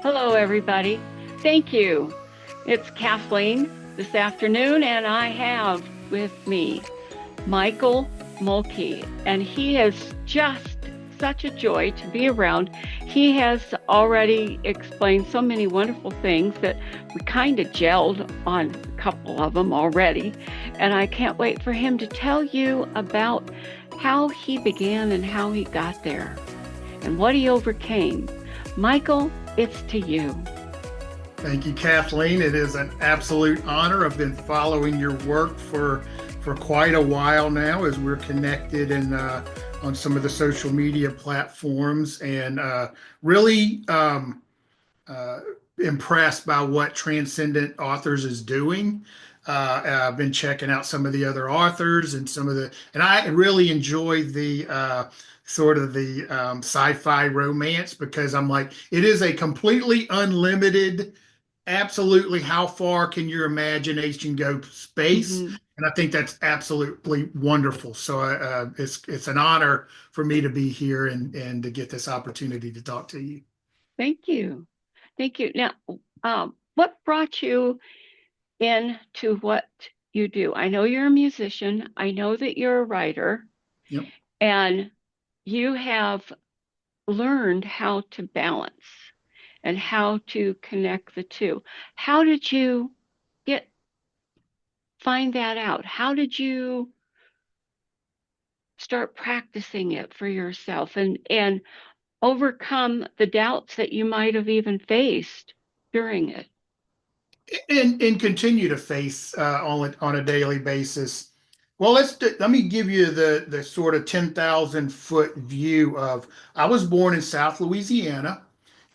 Hello, everybody. Thank you. It's Kathleen this afternoon, and I have with me Michael Mulkey, and he is just such a joy to be around. He has already explained so many wonderful things that we kind of gelled on a couple of them already, and I can't wait for him to tell you about how he began and how he got there and what he overcame. Michael, it's to you. Thank you, Kathleen. It is an absolute honor. I've been following your work for quite a while now as we're connected and on some of the social media platforms, and really uh, impressed by what Transcendent Authors is doing. I've been checking out some of the other authors and and I really enjoy the sort of the sci-fi romance because I'm like, it is a completely unlimited, absolutely how far can your imagination go space? Mm-hmm. And I think that's absolutely wonderful. So it's an honor for me to be here and to get this opportunity to talk to you. Thank you. Thank you. Now, what brought you into what you do? I know you're a musician. I know that you're a writer, Yep. and you have learned how to balance and how to connect the two. How did you get find that out? How did you start practicing it for yourself and overcome the doubts that you might have even faced during it? And continue to face on a daily basis. Well, let me give you the sort of 10,000 foot view of. I was born in South Louisiana,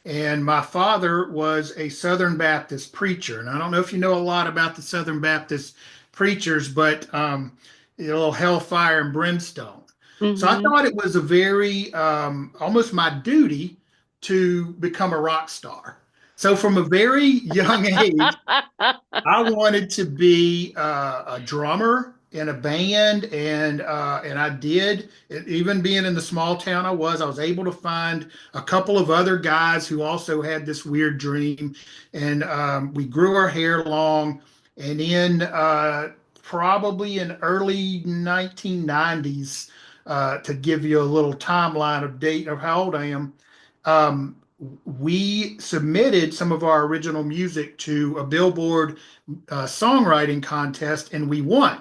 and my father was a Southern Baptist preacher. And I don't know if you know a lot about the Southern Baptist preachers, but a little hellfire and brimstone. So I Mm-hmm. thought it was a very almost my duty to become a rock star. So from a very young age, I wanted to be a drummer in a band, and I did. Even being in the small town I was able to find a couple of other guys who also had this weird dream, and we grew our hair long. And in probably in early 1990s, to give you a little timeline of date of how old I am, um, we submitted some of our original music to a Billboard songwriting contest, and we won.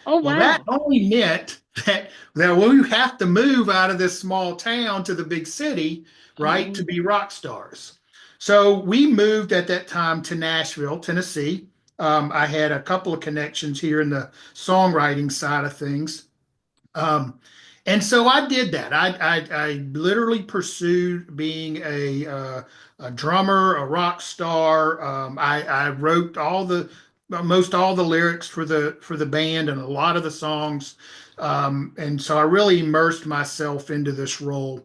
Oh, Well, that wow. only meant that we have to move out of this small town to the big city, right, to Oh, be rock stars. So we moved at that time to Nashville, Tennessee. I had a couple of connections here in the songwriting side of things. Um, and so I did that. I literally pursued being a drummer, a rock star. I wrote most all the lyrics for the band and a lot of the songs. And so I really immersed myself into this role.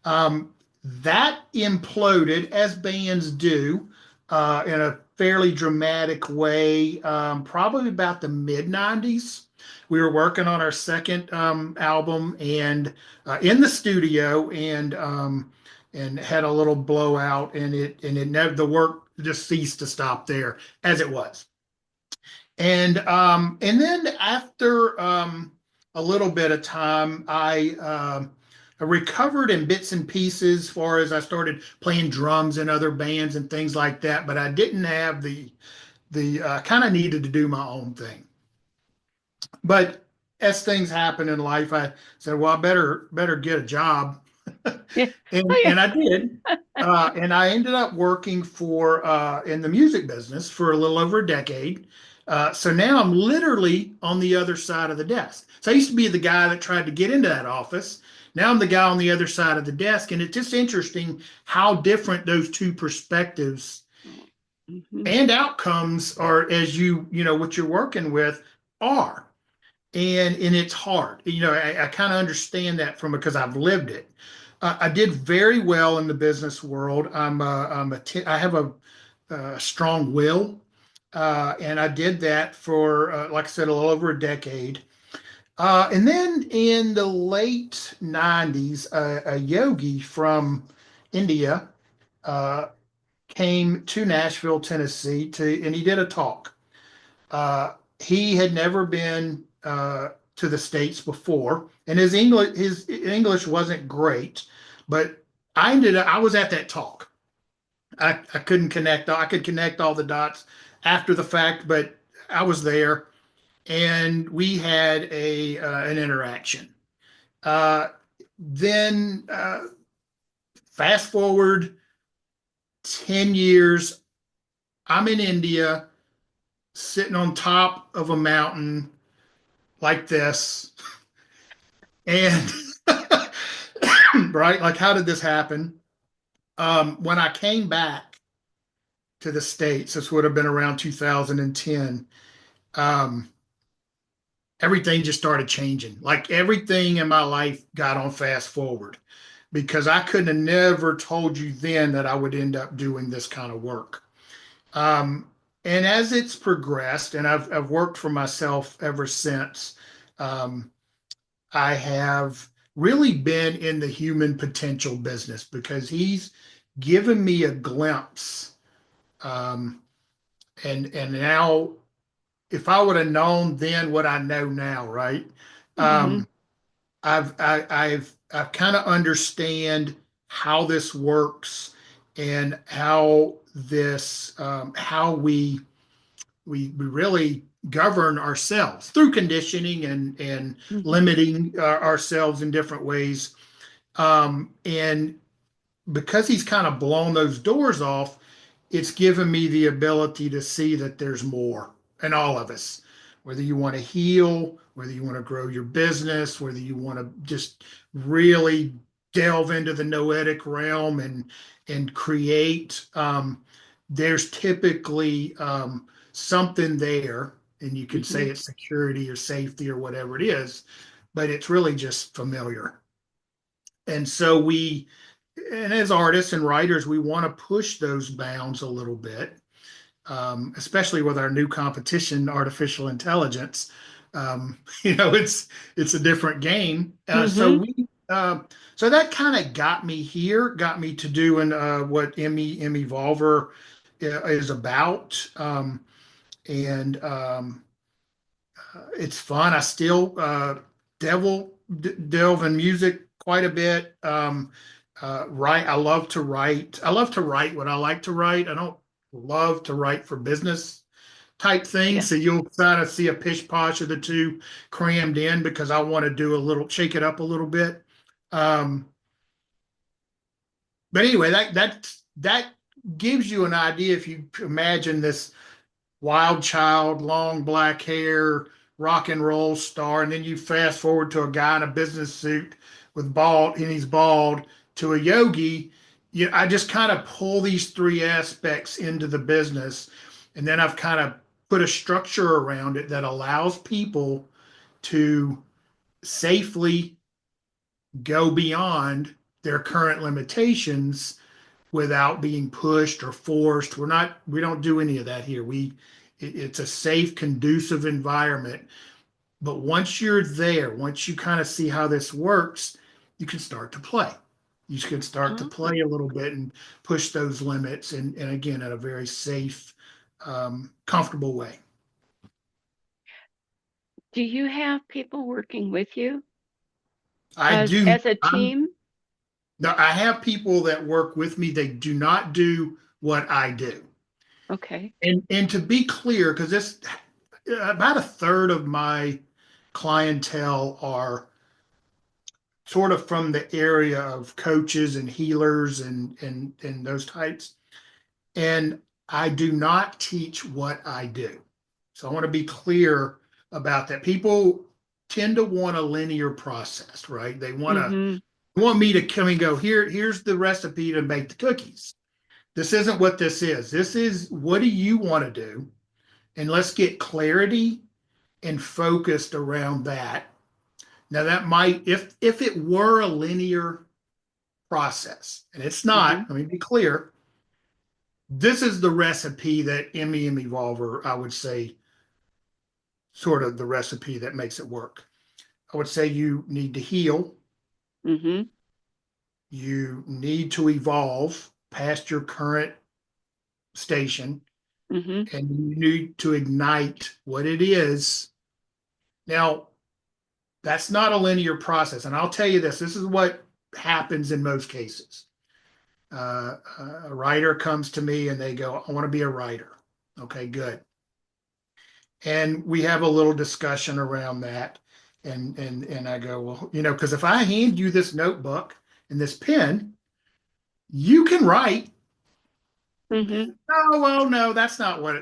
Um, that imploded, as bands do, in a fairly dramatic way, probably about the mid 90s. We were working on our second album and in the studio, and had a little blowout, and it never, the work just ceased to stop there as it was. And then after a little bit of time, I recovered in bits and pieces as far as I started playing drums in other bands and things like that, but I didn't have the kind of needed to do my own thing. But as things happen in life, I said, well, I better get a job, yeah. and I did. And I ended up working for in the music business for a little over a decade. So now I'm literally on the other side of the desk. So I used to be the guy that tried to get into that office. Now I'm the guy on the other side of the desk, and it's just interesting how different those two perspectives Mm-hmm. and outcomes are as you know what you're working with are. And it's hard. I kind of understand that from because I've lived it. I did very well in the business world. I have a strong will, and I did that for, like I said, a little over a decade. And then in the late 90s, a yogi from India uh, came to Nashville, Tennessee and he did a talk. He had never been to the States before, and his English wasn't great, but I was at that talk. I couldn't connect. I could connect all the dots after the fact, but I was there, and we had a an interaction. Uh, then fast forward 10 years, I'm in India, sitting on top of a mountain like this, and right, like how did this happen? When I came back to the States, this would have been around 2010. Um, Everything just started changing. Like everything in my life got on fast forward because I couldn't have never told you then that I would end up doing this kind of work. Um, and as it's progressed, and I've worked for myself ever since, um, I have really been in the human potential business because he's given me a glimpse. Um, and now if I would have known then what I know now, right? Mm-hmm. Um, I've kind of understand how this works and how we really govern ourselves through conditioning and Mm-hmm. limiting ourselves in different ways. And because he's kind of blown those doors off, it's given me the ability to see that there's more in all of us. Whether you want to heal, whether you want to grow your business, whether you want to just really delve into the noetic realm and create, there's typically something there, and you could Mm-hmm. say it's security or safety or whatever it is, but it's really just familiar. And so and as artists and writers, we want to push those bounds a little bit, especially with our new competition, artificial intelligence. It's a different game. Mm-hmm. So that kind of got me here, got me to doing what M Evolver is about, and it's fun. I still delve in music quite a bit. Write. I love to write. I love to write what I like to write. I don't love to write for business type things. Yeah. So you'll kind of see a pish posh of the two crammed in because I want to do a little, shake it up a little bit. Um, but anyway, that gives you an idea if you imagine this wild child, long black hair, rock and roll star, and then you fast forward to a guy in a business suit with bald, and he's bald, to a yogi. I just kind of pull these three aspects into the business, and then I've kind of put a structure around it that allows people to safely go beyond their current limitations without being pushed or forced. We don't do any of that here. It's a safe, conducive environment. But once you're there, once you kind of see how this works, you can start to play. You can start to Oh. play a little bit and push those limits, and again, in a very safe, comfortable way. Do you have people working with you I as do. as a team? Now, I have people that work with me. They do not do what I do. Okay. And to be clear, because this about a third of my clientele are sort of from the area of coaches and healers and those types. And I do not teach what I do. So I want to be clear about that. People tend to want a linear process, right? They Mm-hmm. want me to come and go, here's the recipe to make the cookies. This isn't what this is. This is what do you want to do? And let's get clarity and focused around that. Now that might, if it were a linear process, and it's Mm-hmm. not, let me be clear, this is the recipe that MEM Evolver, I would say, sort of the recipe that makes it work. I would say you need to heal, Mm-hmm. you need to evolve past your current station Mm-hmm. and you need to ignite what it is. Now, that's not a linear process. And I'll tell you this is what happens in most cases. A writer comes to me and they go, I want to be a writer. Okay, good. And we have a little discussion around that. And I go, well, because if I hand you this notebook and this pen, you can write. Mm-hmm. Oh, well, no, that's not what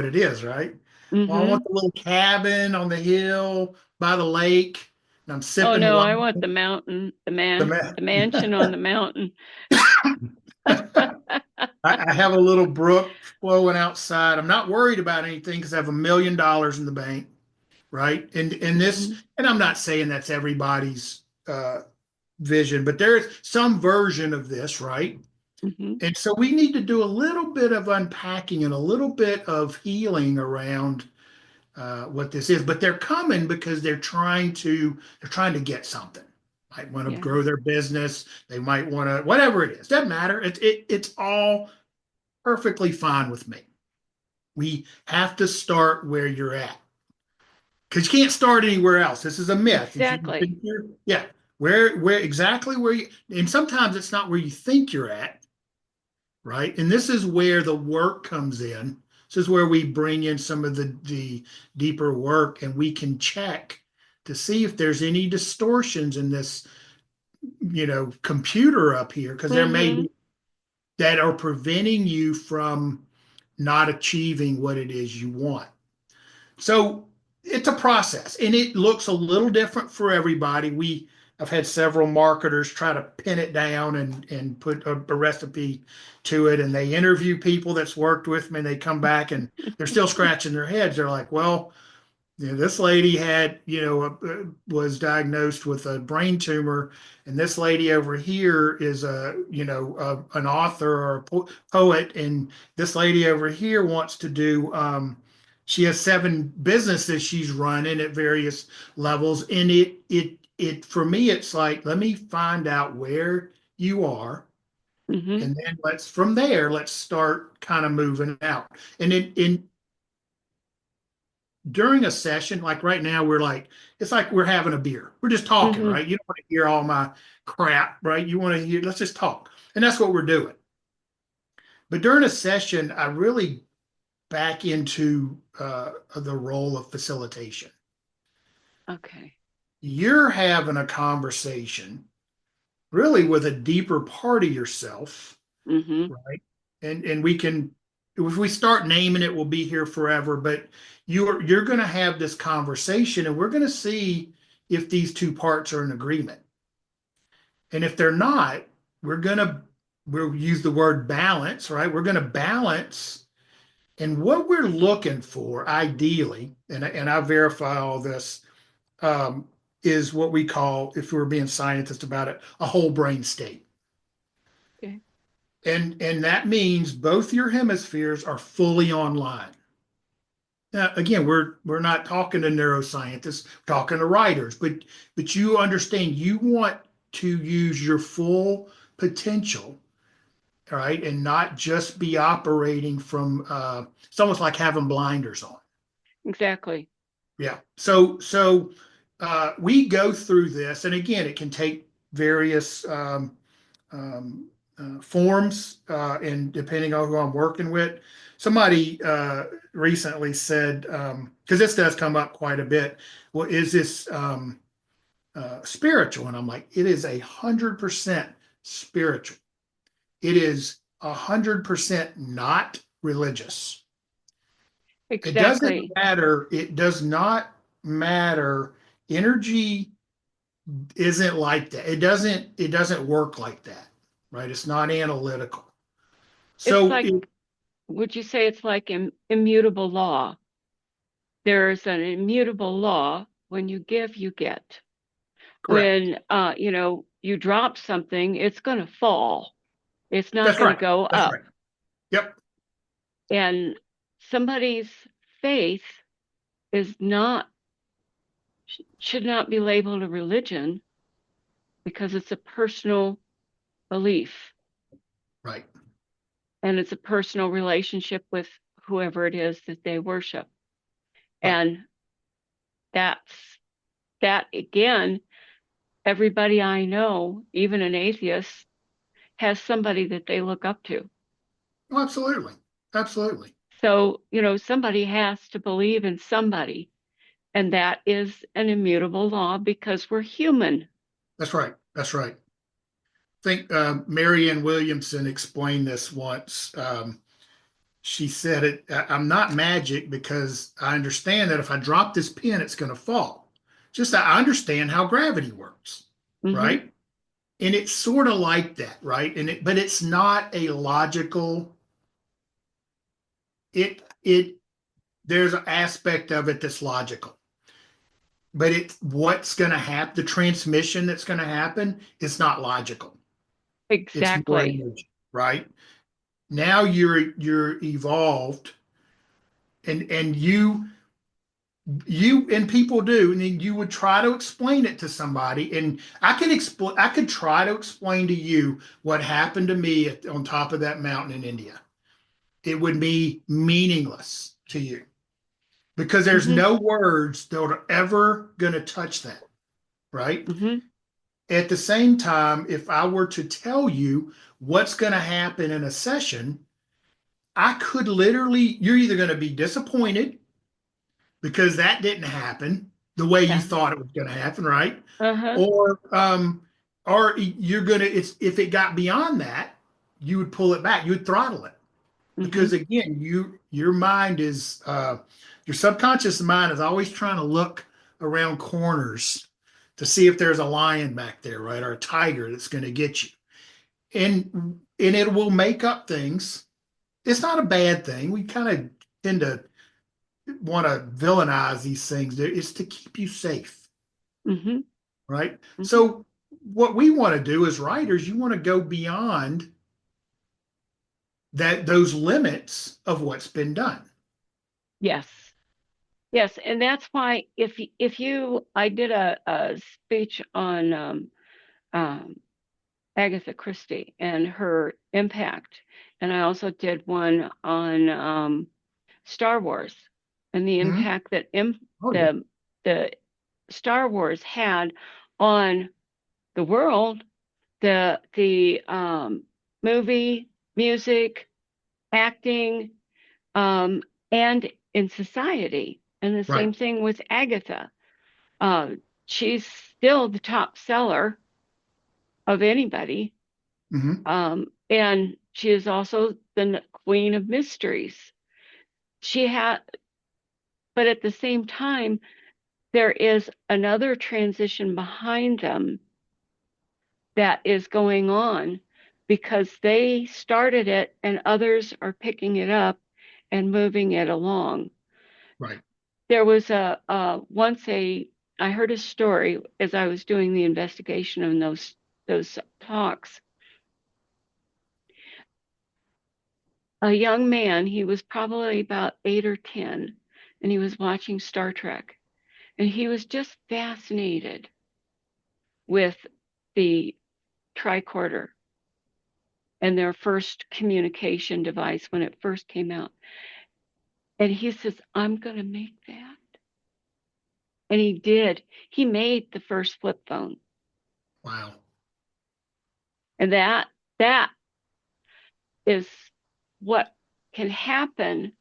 it is, right? Well, I Mm-hmm. want the little cabin on the hill by the lake, and I'm Oh sipping no, wine. I want the mountain, The the mansion on the mountain. I have a little brook flowing outside. I'm not worried about anything because I have $1 million in the bank, right? Mm-hmm. And I'm not saying that's everybody's vision, but there's some version of this, right? Mm-hmm. And so we need to do a little bit of unpacking and a little bit of healing around what this is. But they're coming because they're trying to get something. Might want to grow Yes. their business. They might want to whatever it is. Doesn't matter. It's all perfectly fine with me. We have to start where you're at because you can't start anywhere else. This is a myth. If you Exactly. think you're, yeah, where exactly where you, and sometimes it's not where you think you're at, right? And this is where the work comes in. This is where we bring in some of the deeper work, and we can check to see if there's any distortions in this, computer up here, because there may Mm-hmm. be that are preventing you from not achieving what it is you want. So it's a process and it looks a little different for everybody. I've had several marketers try to pin it down and put a recipe to it. And they interview people that's worked with me and they come back and they're still scratching their heads. They're like, well, this lady had, was diagnosed with a brain tumor, and this lady over here is an author or a poet, and this lady over here wants to do. She has 7 businesses she's running at various levels, and it for me, it's like let me find out where you are, Mm-hmm. and then let's start kind of moving out, and in during a session, like right now, it's like we're having a beer. We're just talking, Mm-hmm. right? You don't want to hear all my crap, right? You want to hear, let's just talk. And that's what we're doing. But during a session, I really back into the role of facilitation. Okay. You're having a conversation really with a deeper part of yourself, Mm-hmm. right? And we can, if we start naming it, we'll be here forever. But you're going to have this conversation, and we're going to see if these two parts are in agreement. And if they're not, we'll use the word balance, right? We're going to balance. And what we're looking for, ideally, and I verify all this, um, is what we call, if we're being scientist about it, a whole brain state. Okay. And that means both your hemispheres are fully online. Now, again, we're not talking to neuroscientists, we're talking to writers, but you understand you want to use your full potential, all right, and not just be operating from. It's almost like having blinders on. Exactly. Yeah. So we go through this, and again, it can take various um, forms, and depending on who I'm working with. Somebody recently said, because this does come up quite a bit, well, is this spiritual? And I'm like, it is 100% spiritual. It is 100% not religious. It doesn't Exactly. matter. It does not matter. Energy isn't like that. It doesn't work like that, right? It's not analytical. It's So like, would you say it's like immutable law? There's an immutable law. When you give, you get. correct. When you drop something, it's going to fall. It's not That's going to right. go That's up. right. Yep. And somebody's faith is not should not be labeled a religion because it's a personal belief. Right. and it's a personal relationship with whoever it is that they worship. Right. And that's that again, everybody I know, even an atheist, has somebody that they look up to. Oh, absolutely. Absolutely. So, somebody has to believe in somebody, and that is an immutable law because we're human. That's right. That's right. I think Marianne Williamson explained this once. She said it, I'm not magic because I understand that if I drop this pin, it's going to fall. Just that I understand how gravity works, Hmm. right? And it's sort of like that, right? But it's not a logical, it, there's an aspect of it that's logical, but it's what's going to happen, the transmission that's going to happen, it's not logical. It's more Exactly. energy, right? Now you're evolved and you and people do, and then you would try to explain it to somebody, and I could try to explain to you what happened to me on top of that mountain in India. It would be meaningless to you because there's Hmm. no words that are ever going to touch that, right? Hmm. At the same time, if I were to tell you what's going to happen in a session, I could literally, you're either going to be disappointed because that didn't happen the way you Yeah. thought it was going to happen, right? Uh-huh. Or you're going to, it's if it got beyond that, you would pull it back, you would throttle it. Hmm. Because again, your mind is your subconscious mind is always trying to look around corners to see if there's a lion back there, right? Or a tiger that's going to get you. And it will make up things. It's not a bad thing. We kind of tend to want to villainize these things. It's to keep you safe, Hmm. right? Hmm. So what we want to do as writers, you want to go beyond that those limits of what's been done. Yes. Yes, and that's why if you I did a speech on um, Agatha Christie and her impact, and I also did one on Star Wars and the Mhm. impact that Oh yeah. the Star Wars had on the world, the movie, music, acting, um, and in society. And the Right. same thing with Agatha. Uh, she's still the top seller of anybody. Hmm. And she is also the queen of mysteries. She had, but at the same time, there is another transition behind them that is going on because they started it and others are picking it up and moving it along. Right. There was once I heard a story as I was doing the investigation in those talks. A young man, he was probably about 8 or 10, and he was watching Star Trek, and he was just fascinated with the tricorder and their first communication device when it first came out. And he says, I'm going to make that. And he did. He made the first flip phone. Wow. And that is what can happen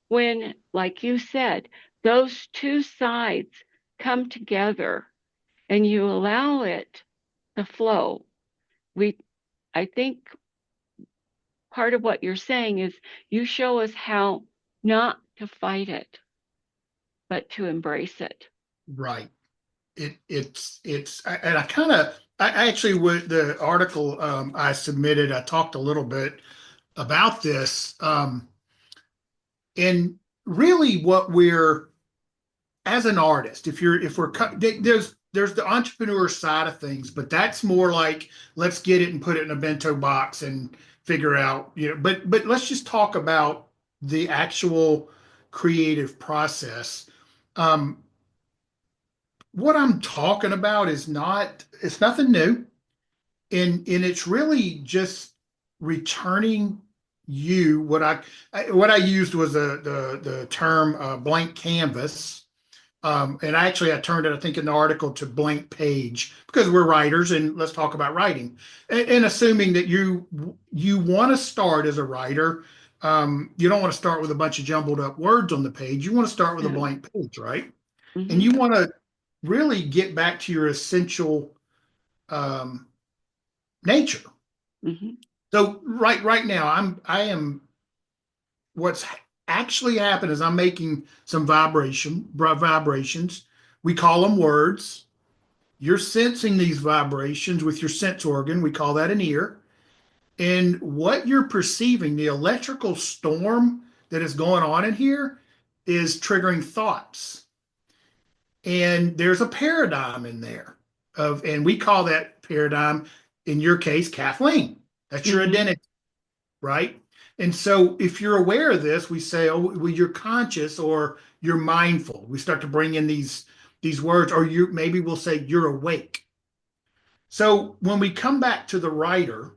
when, like you said, those two sides come together and you allow it to flow. We, I think part of what you're saying is you show us how not to fight it, but to embrace it. Right. And I kind of I actually with the article I submitted, I talked a little bit about this. And really what we're as an artist, if we're there's the entrepreneur side of things, but that's more like let's get it and put it in a bento box and figure out, but let's just talk about the actual creative process. Um, what I'm talking about is not it's nothing new, and it's really just returning. you what I used was the term blank canvas. And actually, I turned it, I think, in the article to blank page because we're writers and let's talk about writing. And assuming that you want to start as a writer, you don't want to start with a bunch of jumbled up words on the page. You want to start with a No. blank page, right? And Mm-hmm. you want to really get back to your essential um, nature. Mm-hmm. So right now, I am what's actually happened is I'm making some vibrations. We call them words. You're sensing these vibrations with your sense organ. We call that an ear. And what you're perceiving, the electrical storm that is going on in here, is triggering thoughts. And there's a paradigm in there and we call that paradigm, in your case, Kathleen. That's your Mm-hmm. identity, right? And so if you're aware of this, we say, oh, well, you're conscious or you're mindful. We start to bring in these words, or you maybe we'll say you're awake. So when we come back to the writer,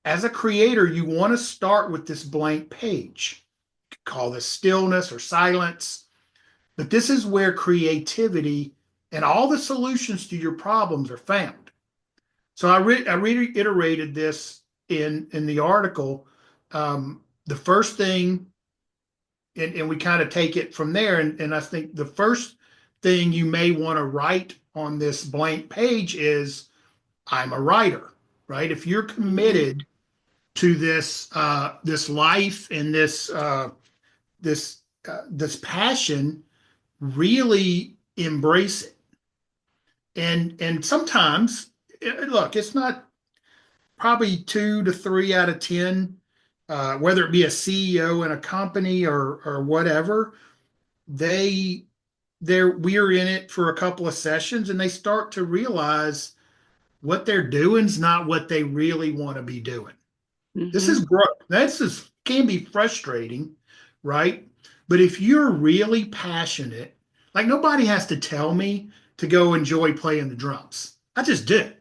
as a creator, you want to start with this blank page. Call this stillness or silence. But this is where creativity and all the solutions to your problems are found. So I reiterated this in the article. The first thing, and we kind of take it from there. And I think the first thing you may want to write on this blank page is, I'm a writer, right? If you're Mm-hmm. committed to this life and this passion, really embrace it. And sometimes, look, it's not probably 2 to 3 out of 10, whether it be a CEO in a company or whatever, they we're in it for a couple of sessions and they start to realize what they're doing is not what they really want to be doing. This Mm-hmm. is growth. This is can be frustrating, right? But if you're really passionate, like nobody has to tell me to go enjoy playing the drums. I just do.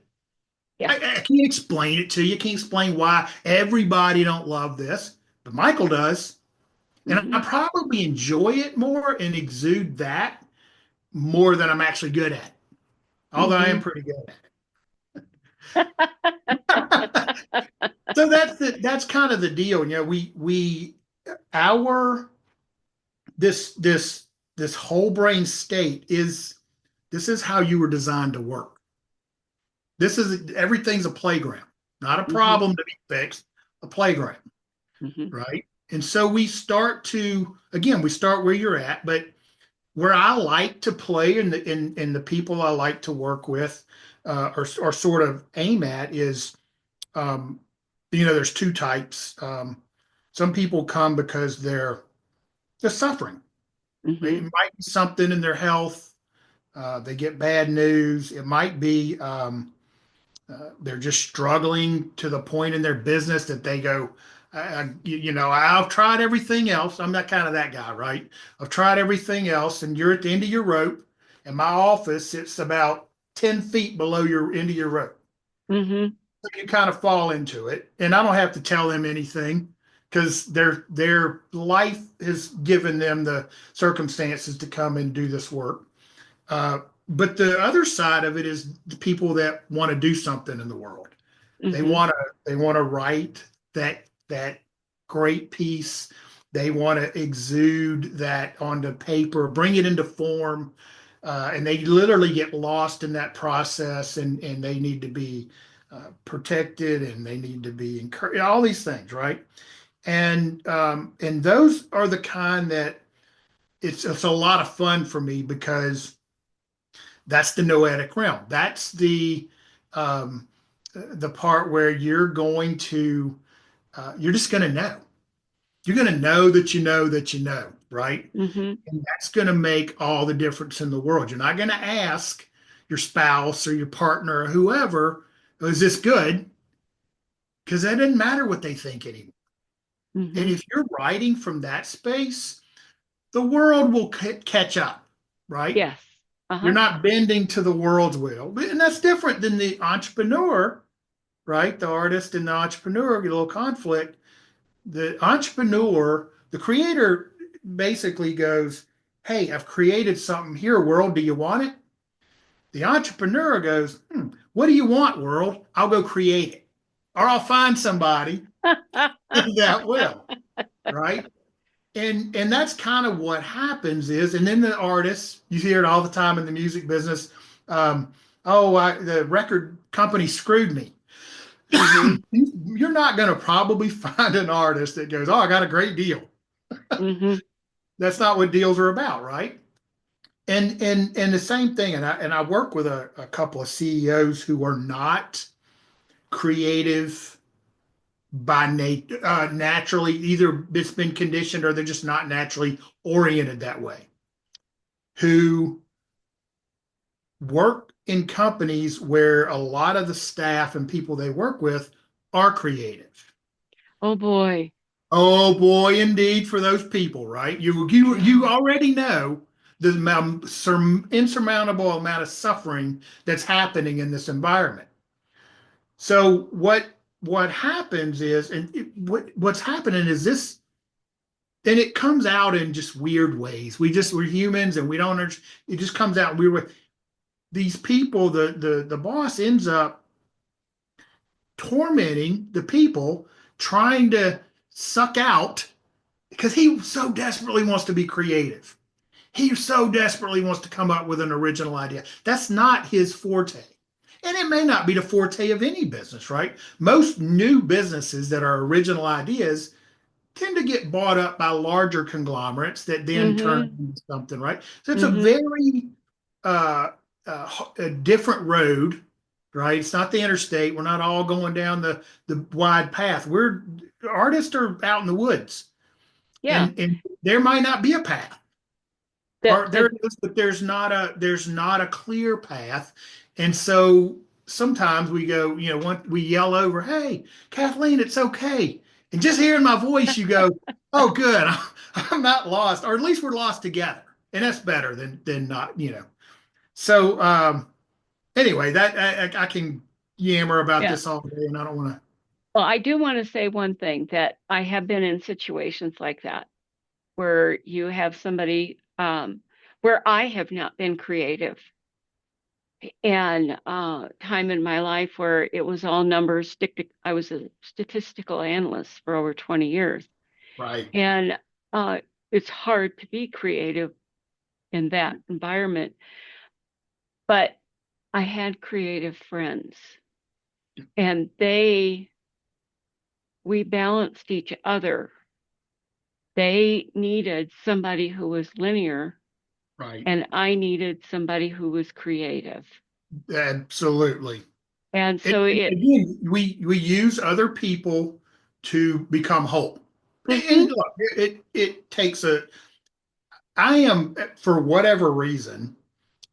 Yeah. I can't explain it to you. Can't explain why everybody don't love this, but Michael does, and I Mm-hmm. probably enjoy it more and exude that more than I'm actually good at. Although I am Mm-hmm. pretty good at it. So that's kind of the deal. You know, we our this whole brain state is this is how you were designed to work. This is everything's a playground, not a Mm-hmm. problem to be fixed, a playground, Mm-hmm. right? And so we start to again, we start where you're at, but where I like to play and the people I like to work with or sort of aim at is um, there's two types. Some people come because they're suffering. It Mm-hmm. might be something in their health. They get bad news. It might be they're just struggling to the point in their business that they go, I've tried everything else. I'm not kind of that guy, right? I've tried everything else, and you're at the end of your rope. And my office, it's about 10 feet below your end of your rope. Mm-hmm. So you kind of fall into it. And I don't have to tell them anything because their life has given them the circumstances to come and do this work. But the other side of it is the people that want to do something in the world. They Mm-hmm. want to they want to write that great piece. They want to exude that onto paper, bring it into form, and they literally get lost in that process. And they need to be protected, and they need to be encouraged. All these things, right? And those are the kind that it's a lot of fun for me because that's the noetic realm. That's the part where you're just going to know. You're going to know that you know that you know, right? Mm-hmm. And that's going to make all the difference in the world. You're not going to ask your spouse or your partner or whoever, is this good? Because that doesn't matter what they think anymore. And Mm-hmm. if you're writing from that space, the world will catch up, right? Yes. You're Uh-huh. not bending to the world's will. And that's different than the entrepreneur, right? The artist and the entrepreneur get a little conflict. the entrepreneur, the creator basically goes, "Hey, I've created something here, world. Do you want it?" The entrepreneur goes, "What do you want, world? I'll go create it, or I'll find somebody that will." Right? And that's kind of what happens is, and then the artists, you hear it all the time in the music business. The record company screwed me. Hmm. You're not going to probably find an artist that goes, "Oh, I got a great deal." Hmm. That's not what deals are about, right? And the same thing. And I work with a couple of CEOs who are not creative by naturally. Either it's been conditioned or they're just not naturally oriented that way. Who work in companies where a lot of the staff and people they work with are creative. Oh boy. Oh boy, indeed, for those people, right? You Yeah. already know the insurmountable amount of suffering that's happening in this environment. So what happens is, and what's happening is this, and it comes out in just weird ways. We're humans, and we don't understand. It just comes out weird. These people, the boss ends up tormenting the people, trying to suck out because he so desperately wants to be creative. He so desperately wants to come up with an original idea. That's not his forte. And it may not be the forte of any business, right? Most new businesses that are original ideas tend to get bought up by larger conglomerates that then turn Hmm. into something, right? So it's a Hmm. very uh, a different road, right? It's not the interstate. We're not all going down the wide path. We're artists are out in the woods, Yeah. and there might not be a path, That or there that is, but there's not a clear path, and so sometimes we go, we yell over, "Hey, Kathleen, it's okay," and just hearing my voice, you go, "Oh, good, I'm not lost," or at least we're lost together, and that's better than not. So anyway, that I can yammer about yeah. this all day, and I don't want to. Well, I do want to say one thing that I have been in situations like that where you have somebody where I have not been creative and time in my life where it was all numbers. I was a statistical analyst for over 20 years, Right, and it's hard to be creative in that environment. But I had creative friends, and we balanced each other. They needed somebody who was linear, right, and I needed somebody who was creative. absolutely. And And so it, again, we use other people to become whole. And hmm. look, it takes a. I am, for whatever reason,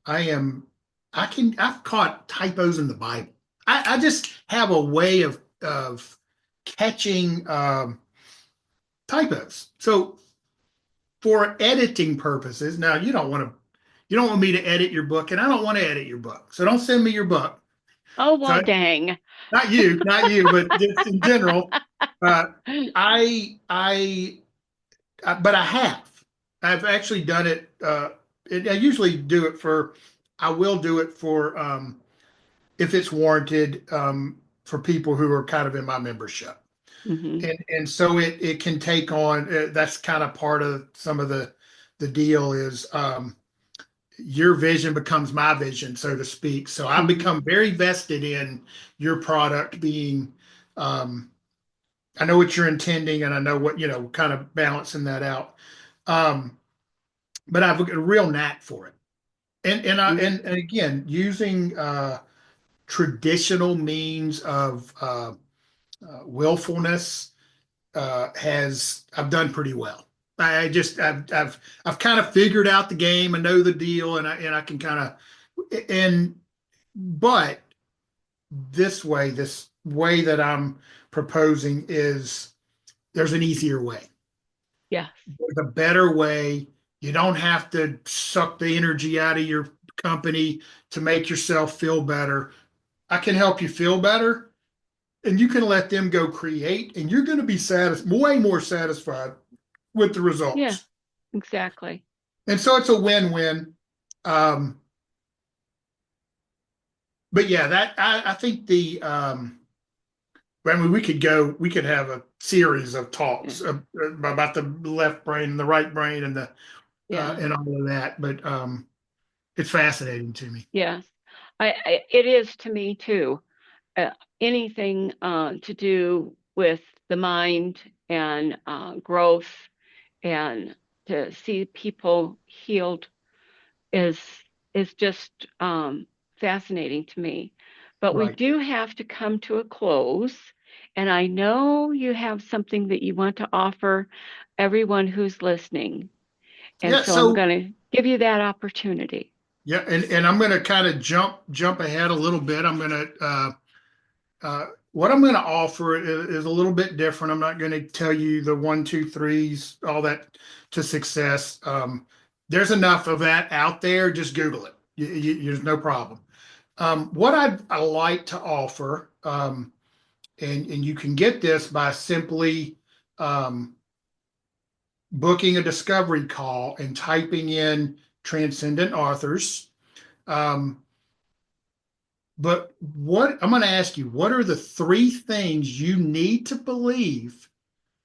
I am. I've caught typos in the Bible. I just have a way of catching typos. So for editing purposes, now you don't want me to edit your book, and I don't want to edit your book. So don't send me your book. Oh, well, So dang. not you, but just in general. Uh, but I have. I've actually done it. I usually do it for. I will do it for if it's warranted for people who are kind of in my membership, Hmm. and so it can take on. That's kind of part of some of the deal is your vision becomes my vision, so to speak. So I Hmm. become very vested in your product being. Um, I know what you're intending, and I know what kind of balancing that out. Um, but I've a real knack for it. And again, using traditional means of willfulness has I've done pretty well. I've kind of figured out the game. I know the deal, and I can kind of and but this way that I'm proposing is there's an easier way. Yes. There's a better way. You don't have to suck the energy out of your company to make yourself feel better. I can help you feel better, and you can let them go create, and you're going to be way more satisfied with the Yeah, results. exactly. And so it's a win-win. Um, but yeah, I think I mean, we could have a series of Yeah. talks about the left brain and the right brain Yeah. and all of that. But it's fascinating to me. Yes. It is to me too. Uh, Anything to do with the mind and growth and to see people healed is is just fascinating to me. But we Right. do have to come to a close, and I know you have something that you want to offer everyone who's listening, and Yeah. so I'm So going to give you that opportunity. yeah, and I'm going to kind of jump ahead a little bit. I'm going to what I'm going to offer is a little bit different. I'm not going to tell you the one, two, threes, all that to success. There's enough of that out there. Just Google it. There's no problem. What I like to offer, and you can get this by simply um, booking a discovery call and typing in transcendent authors. Um, but what I'm going to ask you, what are the three things you need to believe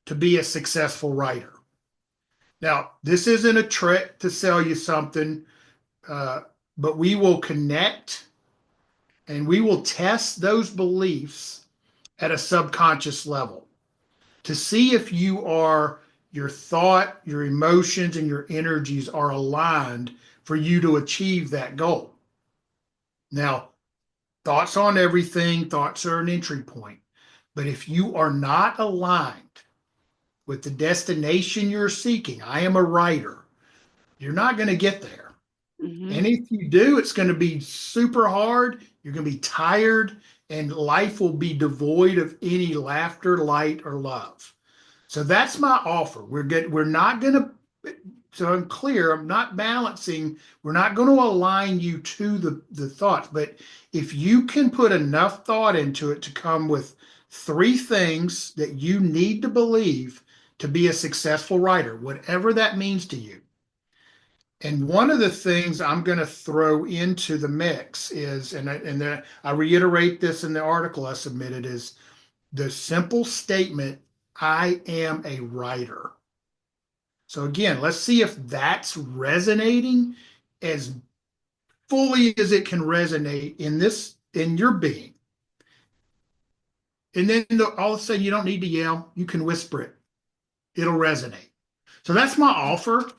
to be a successful writer? Now, this isn't a trick to sell you something, but we will connect and we will test those beliefs at a subconscious level to see if your thought, your emotions, and your energies are aligned for you to achieve that goal. Now, thoughts on everything, thoughts are an entry point. But if you are not aligned with the destination you're seeking, I am a writer, you're not going to get there. Hmm. And if you do, it's going to be super hard. You're going to be tired, and life will be devoid of any laughter, light, or love. So that's my offer. We're not going to, so I'm clear, I'm not balancing, we're not going to align you to the thoughts. But if you can put enough thought into it to come with three things that you need to believe to be a successful writer, whatever that means to you. And one of the things I'm going to throw into the mix is, I reiterate this in the article I submitted, is the simple statement, I am a writer. So again, let's see if that's resonating as fully as it can resonate in your being. And then all of a sudden you don't need to yell, you can whisper it. It'll resonate. So that's my offer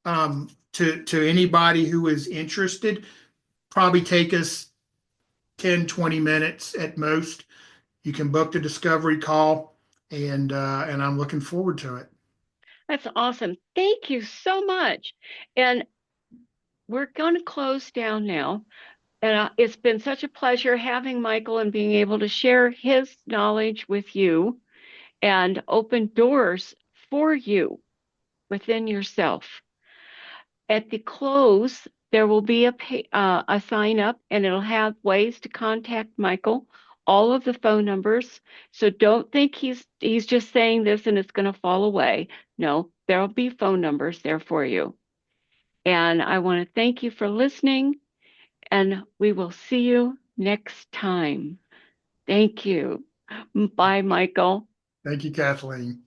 to anybody who is interested. Probably take us 10, 20 minutes at most. You can book the discovery call, and I'm looking forward to it. That's awesome. Thank you so much. And we're going to close down now. And it's been such a pleasure having Michael and being able to share his knowledge with you and open doors for you within yourself. At the close, there will be a sign up, and it'll have ways to contact Michael, all of the phone numbers. So don't think he's just saying this and it's going to fall away. No, there'll be phone numbers there for you. And I want to thank you for listening, and we will see you next time. Thank you. Bye, Michael. Thank you, Kathleen.